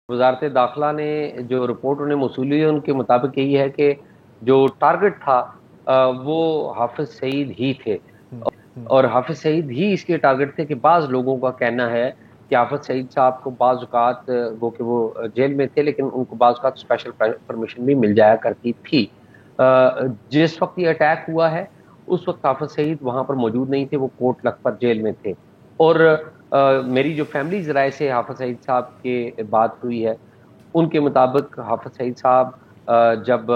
वजारत दाखिला ने जो रिपोर्ट उन्हें मौसूल हुई है उनके मुताबिक यही है कि जो टारगेट था वो हाफिज सईद ही थे। और हाफिज सईद ही इसके टारगेट थे कि बाज़ लोगों का कहना है कि हाफिज सईद साहब को बाज़ औक़ात गो कि वो जेल में थे लेकिन उनको बाज़ औक़ात स्पेशल परमिशन भी मिल जाया करती थी। जिस वक्त ये अटैक हुआ है उस वक्त हाफिज सईद वहां पर मौजूद नहीं थे, वो कोट लखपत जेल में थे। और मेरी जो फैमिली ज़राए से हाफिज सईद साहब के बात हुई है उनके मुताबिक हाफिज सईद साहब जब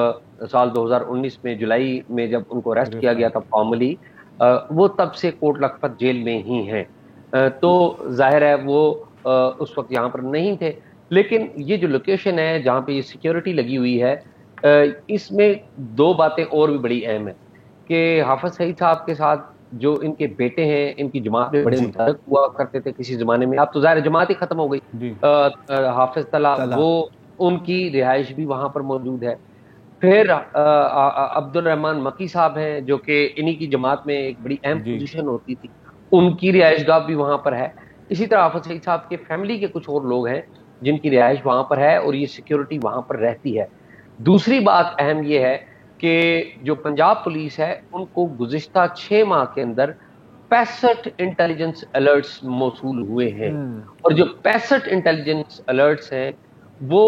साल 2019 में जुलाई में जब उनको अरेस्ट किया गया था फॉर्मली, वो तब से कोट लखपत जेल में ही हैं। तो जाहिर है वो उस वक्त यहाँ पर नहीं थे। लेकिन ये जो लोकेशन है जहाँ पे ये सिक्योरिटी लगी हुई है, इसमें दो बातें और भी बड़ी अहम है कि हाफिज सईद साहब के साथ जो इनके बेटे हैं, इनकी जमात में बड़े मुतहर्रिक हुआ करते थे किसी ज़माने में। अब तो ज़ाहिर जमात ही ख़त्म हो गई। हाफिज तला वो उनकी रिहाइश भी वहाँ पर मौजूद है। फिर अब्दुल रहमान मकी साहब हैं जो कि इन्हीं की जमात में एक बड़ी अहम पोजीशन होती थी, उनकी रिहाइशगाह भी वहाँ पर है। इसी तरह हाफिज सईद साहब के फैमिली के कुछ और लोग हैं जिनकी रिहाइश वहाँ पर है और ये सिक्योरिटी वहाँ पर रहती है। दूसरी बात अहम ये है कि जो पंजाब पुलिस है उनको गुज़िश्ता 6 माह के अंदर 65 इंटेलिजेंस अलर्ट्स मौसूल हुए हैं। और जो 65 इंटेलिजेंस अलर्ट्स हैं वो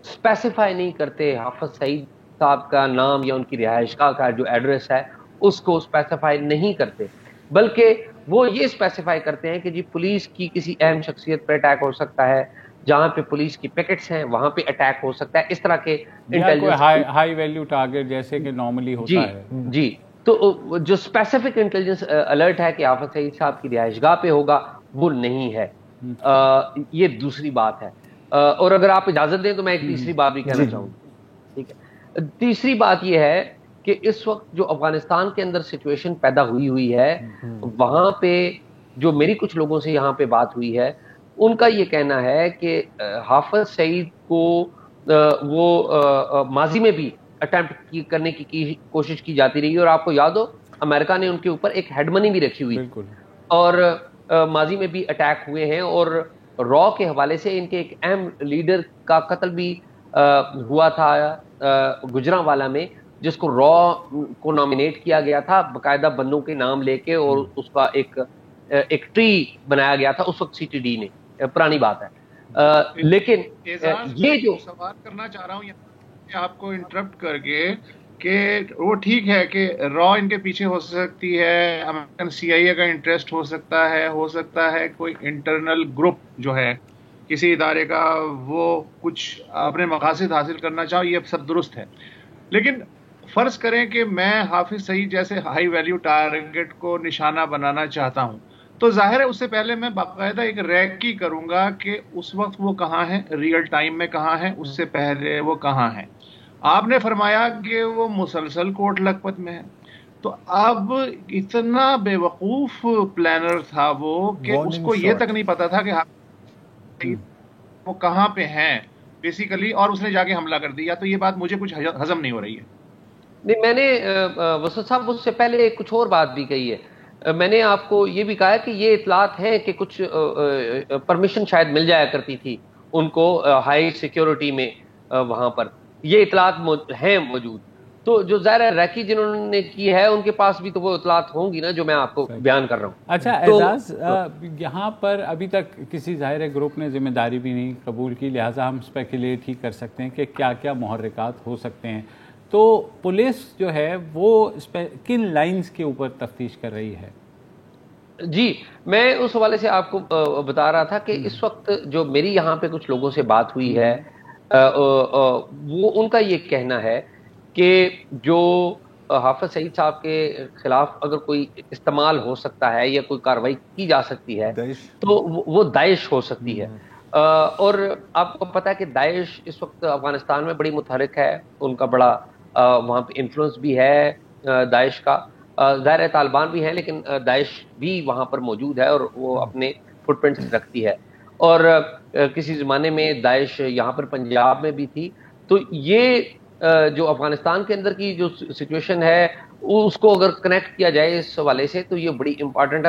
स्पेसिफाई नहीं करते हाफिज सईद साहब का नाम या उनकी रिहाइशगाह का जो एड्रेस है उसको स्पेसिफाई नहीं करते, बल्कि वो ये स्पेसिफाई करते हैं कि जी पुलिस की किसी अहम शख्सियत पर अटैक हो सकता है, जहां पे पुलिस की पिकेट्स हैं वहां पे अटैक हो सकता है। इस तरह के या कोई इंटेलिजेंस हाई वैल्यू टारगेट जैसे कि नॉर्मली जी होता है। जी। तो जो स्पेसिफिक इंटेलिजेंस अलर्ट है कि हाफिज सईद साहब की रिहाइशगाह पे होगा वो नहीं है। ये दूसरी बात है। और अगर आप इजाजत दें तो मैं एक तीसरी बात भी कहना चाहूंगा। ठीक है, तीसरी बात यह है कि इस वक्त जो अफगानिस्तान के अंदर सिचुएशन पैदा हुई है वहां पे जो मेरी कुछ लोगों से यहाँ पे बात हुई है उनका ये कहना है कि हाफिज सईद को वो माजी में भी अटेम्प्ट करने की कोशिश की जाती रही। और आपको याद हो अमेरिका ने उनके ऊपर एक हेडमनी भी रखी हुई थी और माजी में भी अटैक हुए हैं। और रॉ के हवाले से इनके एक अहम लीडर का कत्ल भी हुआ था गुजरांवाला में, जिसको रॉ को नॉमिनेट किया गया था बकायदा बन्नों के नाम लेके और उसका एक ट्री बनाया गया था उस वक्त सीटीडी ने। पुरानी बात है। लेकिन ये जो सवाल करना चाह रहा हूँ आपको इंटरप्ट करके कि वो ठीक है कि रॉ इनके पीछे हो सकती है, अमेरिकन सीआईए का इंटरेस्ट हो सकता है कोई इंटरनल ग्रुप जो है किसी इदारे का वो कुछ अपने मकासद हासिल करना चाहो, ये सब दुरुस्त है। लेकिन फर्ज करें कि मैं हाफिज सईद जैसे हाई वैल्यू टारगेट को निशाना बनाना चाहता हूं, तो जाहिर है उससे पहले मैं बाकायदा एक रैकी करूंगा कि उस वक्त वो कहाँ है, रियल टाइम में कहाँ है, उससे पहले वो कहाँ है। आपने फरमाया कि वो मुसलसल कोट लखपत में है, तो अब इतना बेवकूफ प्लानर था वो कि उसको ये तक नहीं पता था कि वो कहाँ पे हैं बेसिकली, और उसने जाके हमला कर दिया। तो ये बात मुझे कुछ हजम नहीं हो रही है। नहीं, मैंने वसत साहब उससे पहले कुछ और बात भी कही है। मैंने आपको ये भी कहा है कि ये इतलात है कि कुछ परमिशन शायद मिल जाया करती थी उनको हाई सिक्योरिटी में वहां पर, ये इतलात हैं मौजूद। तो जो ज़ाहिर है रैकी जिन्होंने की है उनके पास भी तो वो इतलात होंगी ना जो मैं आपको बयान कर रहा हूँ। अच्छा एजाज, यहाँ पर अभी तक किसी ज़ाहिर ग्रुप ने जिम्मेदारी भी नहीं कबूल की, लिहाजा हम स्पेकुलेट ही कर सकते हैं कि क्या क्या मुहर्रिकात हो सकते हैं। तो पुलिस जो है वो किन लाइंस के ऊपर तफ्तीश कर रही है? जी, मैं उस हवाले से आपको बता रहा था कि इस वक्त जो मेरी यहाँ पे कुछ लोगों से बात हुई है वो उनका ये कहना है कि जो हाफिज सईद साहब के खिलाफ अगर कोई इस्तेमाल हो सकता है या कोई कार्रवाई की जा सकती है तो वो दाइश हो सकती है। और आपको पता है कि दाइश इस वक्त अफगानिस्तान में बड़ी मुतहरिक है, उनका बड़ा वहाँ पे इन्फ्लुएंस भी है दाइश का। ज़ाहिर है तालिबान भी है लेकिन दाइश भी वहाँ पर मौजूद है और वो अपने फुटप्रिंट्स रखती है। और किसी ज़माने में दाइश यहाँ पर पंजाब में भी थी। तो ये जो अफगानिस्तान के अंदर की जो सिचुएशन है उसको अगर कनेक्ट किया जाए इस हवाले से तो ये बड़ी इंपॉर्टेंट है।